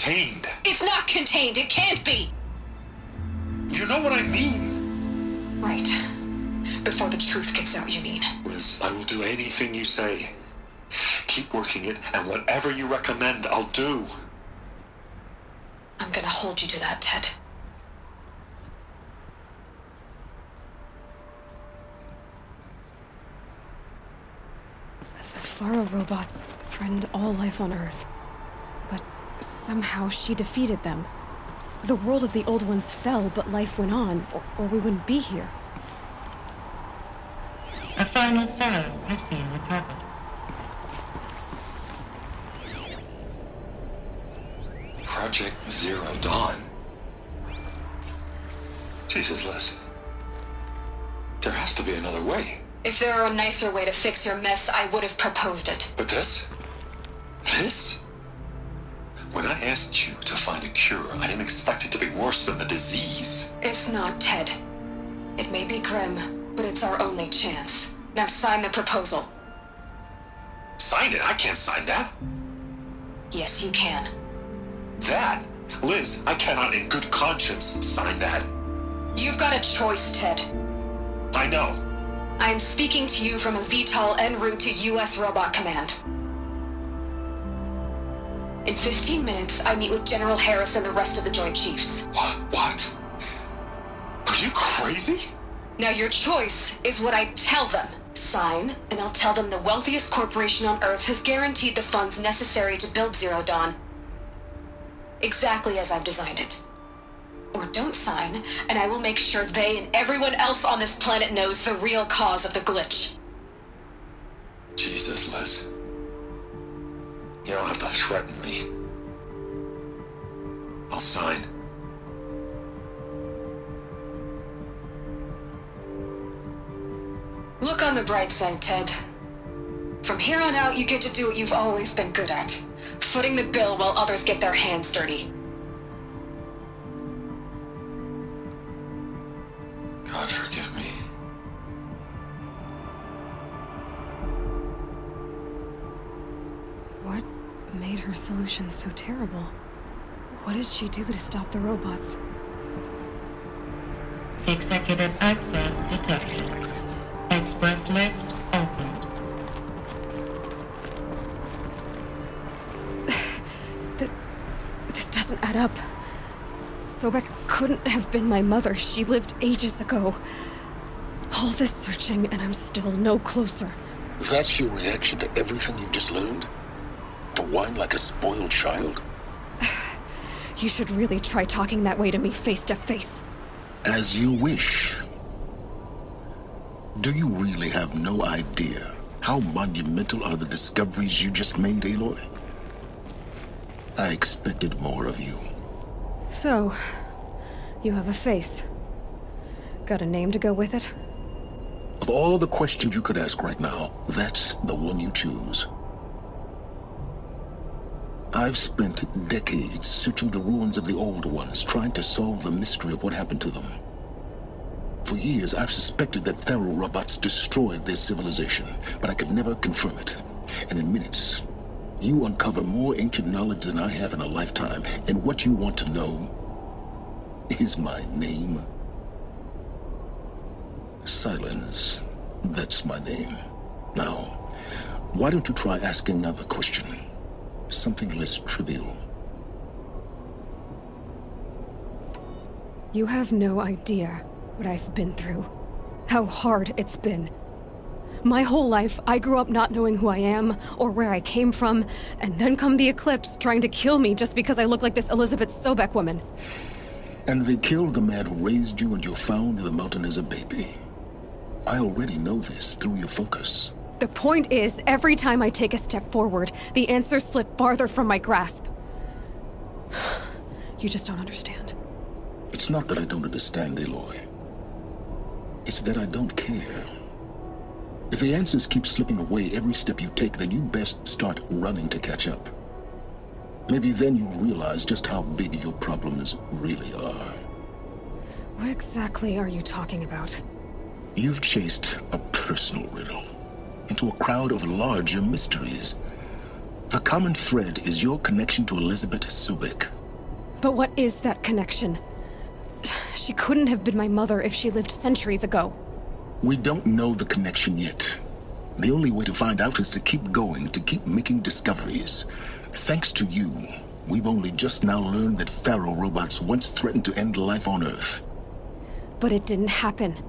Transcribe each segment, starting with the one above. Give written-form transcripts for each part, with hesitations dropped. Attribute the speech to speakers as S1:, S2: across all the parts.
S1: contained.
S2: It's not contained. It can't be.
S1: You know what I mean?
S2: Right. Before the truth gets out, you mean?
S1: Liz, I will do anything you say. Keep working it, and whatever you recommend, I'll do.
S2: I'm gonna hold you to that, Ted.
S3: The Faro robots threatened all life on Earth. But somehow she defeated them. The world of the old ones fell, but life went on, or we wouldn't be here.
S4: A final file has been recovered.
S1: Project Zero Dawn. Jesus, Liz. There has to be another way.
S2: If there were a nicer way to fix your mess, I would have proposed it.
S1: But this? This? When I asked you to find a cure, I didn't expect it to be worse than the disease.
S2: It's not, Ted. It may be grim, but it's our only chance. Now sign the proposal.
S1: Sign it? I can't sign that.
S2: Yes, you can.
S1: That? Liz, I cannot in good conscience sign that.
S2: You've got a choice, Ted.
S1: I know.
S2: I am speaking to you from a VTOL en route to U.S. Robot Command. In 15 minutes, I meet with General Harris and the rest of the Joint Chiefs.
S1: What? Are you crazy?
S2: Now your choice is what I tell them. Sign, and I'll tell them the wealthiest corporation on Earth has guaranteed the funds necessary to build Zero Dawn. Exactly as I've designed it. Or don't sign, and I will make sure they and everyone else on this planet knows the real cause of the glitch.
S1: Jesus, Liz. You don't have to threaten me. I'll sign.
S2: Look on the bright side, Ted. From here on out, you get to do what you've always been good at. Footing the bill while others get their hands dirty.
S1: God forgive me.
S3: What made her solution so terrible? What did she do to stop the robots?
S4: Executive access detected. Express lift opened.
S3: This doesn't add up. Sobek couldn't have been my mother. She lived ages ago. All this searching, and I'm still no closer.
S5: That's your reaction to everything you've just learned? To whine like a spoiled child?
S3: You should really try talking that way to me face to face.
S5: As you wish. Do you really have no idea how monumental are the discoveries you just made, Aloy? I expected more of you.
S3: So, you have a face. Got a name to go with it?
S5: Of all the questions you could ask right now, that's the one you choose. I've spent decades searching the ruins of the old ones, trying to solve the mystery of what happened to them. For years, I've suspected that Faro robots destroyed their civilization, but I could never confirm it. And in minutes, you uncover more ancient knowledge than I have in a lifetime, and what you want to know is my name. Silence. That's my name. Now, why don't you try asking another question? Something less trivial.
S3: You have no idea what I've been through. How hard it's been. My whole life, I grew up not knowing who I am, or where I came from, and then come the Eclipse trying to kill me just because I look like this Elizabeth Sobek woman.
S5: And they killed the man who raised you and you found in the mountain as a baby. I already know this through your focus.
S3: The point is, every time I take a step forward, the answers slip farther from my grasp. You just don't understand.
S5: It's not that I don't understand, Aloy. It's that I don't care. If the answers keep slipping away every step you take, then you best start running to catch up. Maybe then you'll realize just how big your problems really are.
S3: What exactly are you talking about?
S5: You've chased a personal riddle into a crowd of larger mysteries. The common thread is your connection to Elizabeth Sobek.
S3: But what is that connection? She couldn't have been my mother if she lived centuries ago.
S5: We don't know the connection yet. The only way to find out is to keep going, to keep making discoveries. Thanks to you, we've only just now learned that Pharaoh robots once threatened to end life on Earth.
S3: But it didn't happen.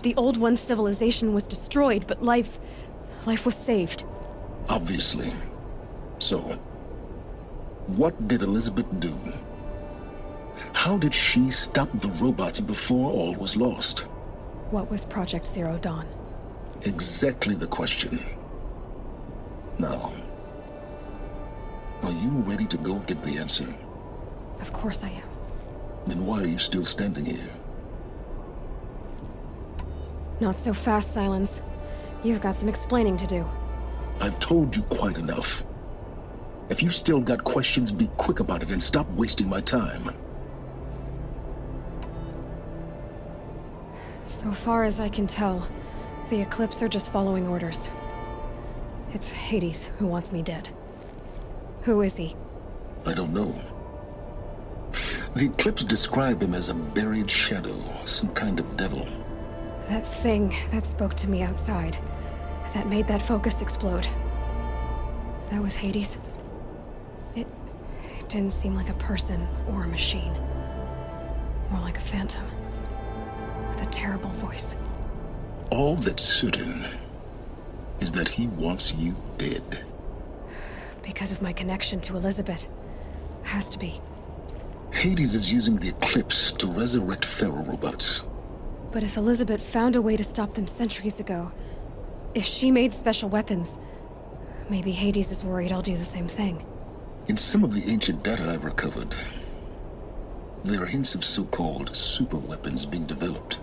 S3: The Old One's civilization was destroyed, but life was saved.
S5: Obviously. So, what did Elizabeth do? How did she stop the robots before all was lost?
S3: What was Project Zero Dawn?
S5: Exactly the question. Now, are you ready to go get the answer?
S3: Of course I am.
S5: Then why are you still standing here?
S3: Not so fast, Silence. You've got some explaining to do.
S5: I've told you quite enough. If you still got questions, be quick about it and stop wasting my time.
S3: So far as I can tell, the Eclipse are just following orders. It's Hades who wants me dead. Who is he?
S5: I don't know. The Eclipse describe him as a buried shadow, some kind of devil.
S3: That thing that spoke to me outside, that made that focus explode. That was Hades. It didn't seem like a person or a machine. More like a phantom. With a terrible voice.
S5: All that's certain is that he wants you dead.
S3: Because of my connection to Elizabeth. Has to be.
S5: Hades is using the Eclipse to resurrect Pharaoh robots.
S3: But if Elizabeth found a way to stop them centuries ago, if she made special weapons, maybe Hades is worried I'll do the same thing.
S5: In some of the ancient data I've recovered, there are hints of so-called super weapons being developed.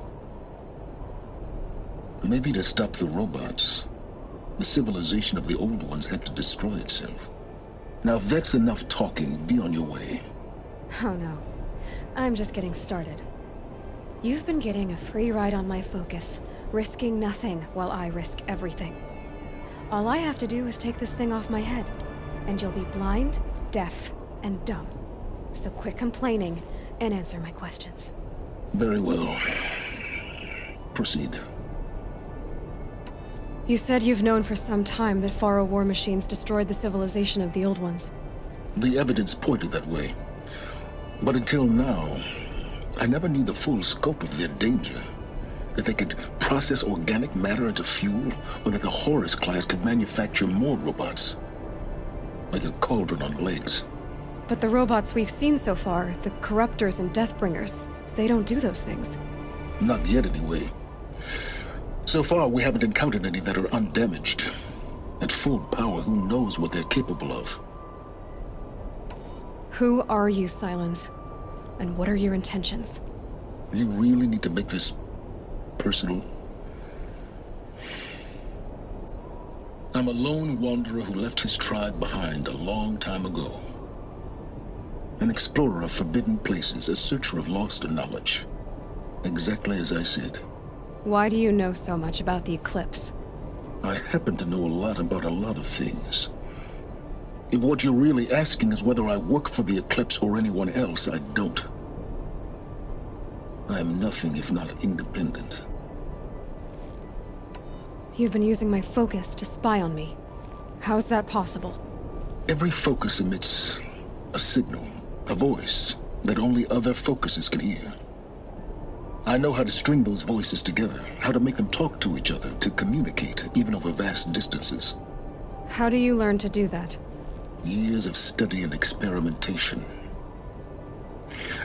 S5: Maybe to stop the robots, the civilization of the old ones had to destroy itself. Now if that's enough talking, be on your way.
S3: Oh no. I'm just getting started. You've been getting a free ride on my focus, risking nothing while I risk everything. All I have to do is take this thing off my head, and you'll be blind, deaf, and dumb. So quit complaining and answer my questions.
S5: Very well. Proceed.
S3: You said you've known for some time that Pharaoh war machines destroyed the civilization of the old ones.
S5: The evidence pointed that way. But until now, I never knew the full scope of their danger. That they could process organic matter into fuel, or that the Horus class could manufacture more robots. Like a cauldron on legs.
S3: But the robots we've seen so far, the Corruptors and Deathbringers, they don't do those things.
S5: Not yet, anyway. So far, we haven't encountered any that are undamaged. At full power, who knows what they're capable of?
S3: Who are you, Silence? And what are your intentions?
S5: You really need to make this personal? I'm a lone wanderer who left his tribe behind a long time ago. An explorer of forbidden places, a searcher of lost knowledge. Exactly as I said.
S3: Why do you know so much about the Eclipse?
S5: I happen to know a lot about a lot of things. If what you're really asking is whether I work for the Eclipse or anyone else, I don't. I am nothing if not independent.
S3: You've been using my focus to spy on me. How's that possible?
S5: Every focus emits a signal, a voice, that only other focuses can hear. I know how to string those voices together, how to make them talk to each other, to communicate, even over vast distances.
S3: How do you learn to do that?
S5: Years of study and experimentation.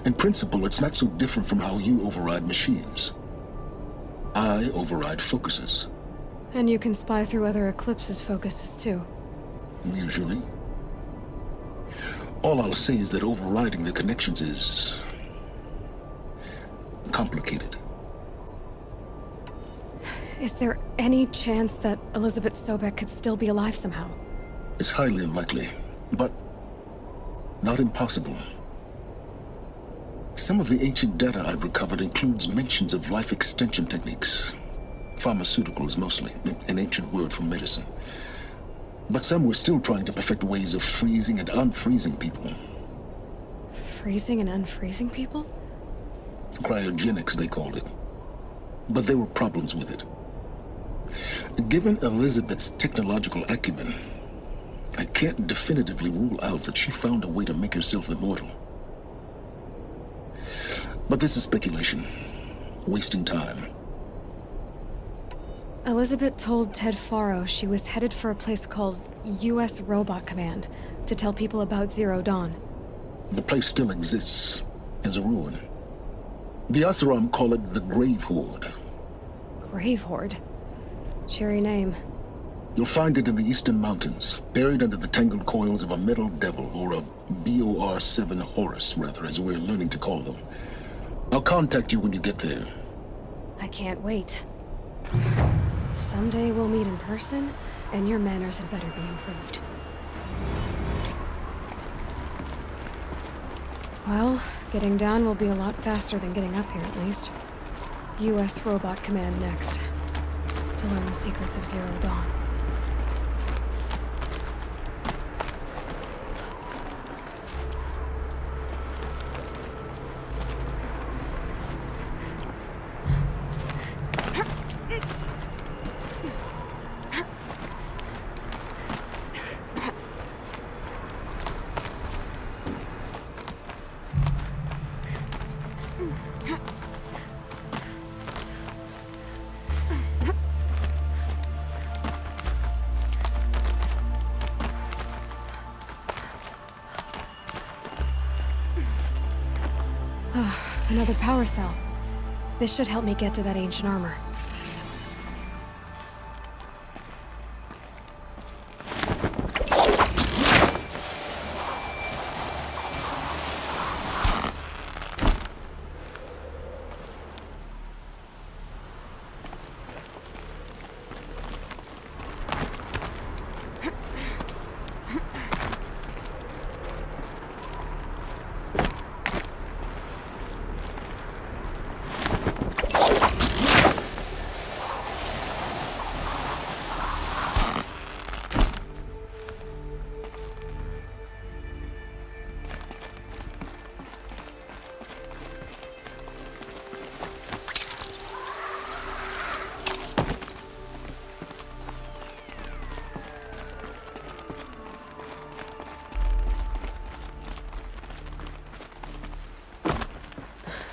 S5: In principle, it's not so different from how you override machines. I override focuses.
S3: And you can spy through other Eclipse's focuses too.
S5: Usually. All I'll say is that overriding the connections is complicated.
S3: Is there any chance that Elizabeth Sobek could still be alive somehow?
S5: It's highly unlikely, but not impossible. Some of the ancient data I've recovered includes mentions of life extension techniques. Pharmaceuticals, mostly, an ancient word for medicine. But some were still trying to perfect ways of freezing and unfreezing people.
S3: Freezing and unfreezing people?
S5: Cryogenics, they called it. But there were problems with it. Given Elizabeth's technological acumen, I can't definitively rule out that she found a way to make herself immortal. But this is speculation. Wasting time.
S3: Elizabeth told Ted Faro she was headed for a place called U.S. Robot Command to tell people about Zero Dawn.
S5: The place still exists as a ruin. The Asaram call it the Grave Horde. Grave Horde? Cheery name. You'll find it in the Eastern Mountains, buried under the tangled coils of a metal devil, or a BOR-7 Horus, rather, as we're learning to call them. I'll contact you when you get there.
S3: I can't wait. Someday we'll meet in person, and your manners had better be improved. Well, getting down will be a lot faster than getting up here, at least. U.S. Robot Command next, to learn the secrets of Zero Dawn. Another power cell. This should help me get to that ancient armor.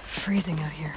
S3: Freezing out here.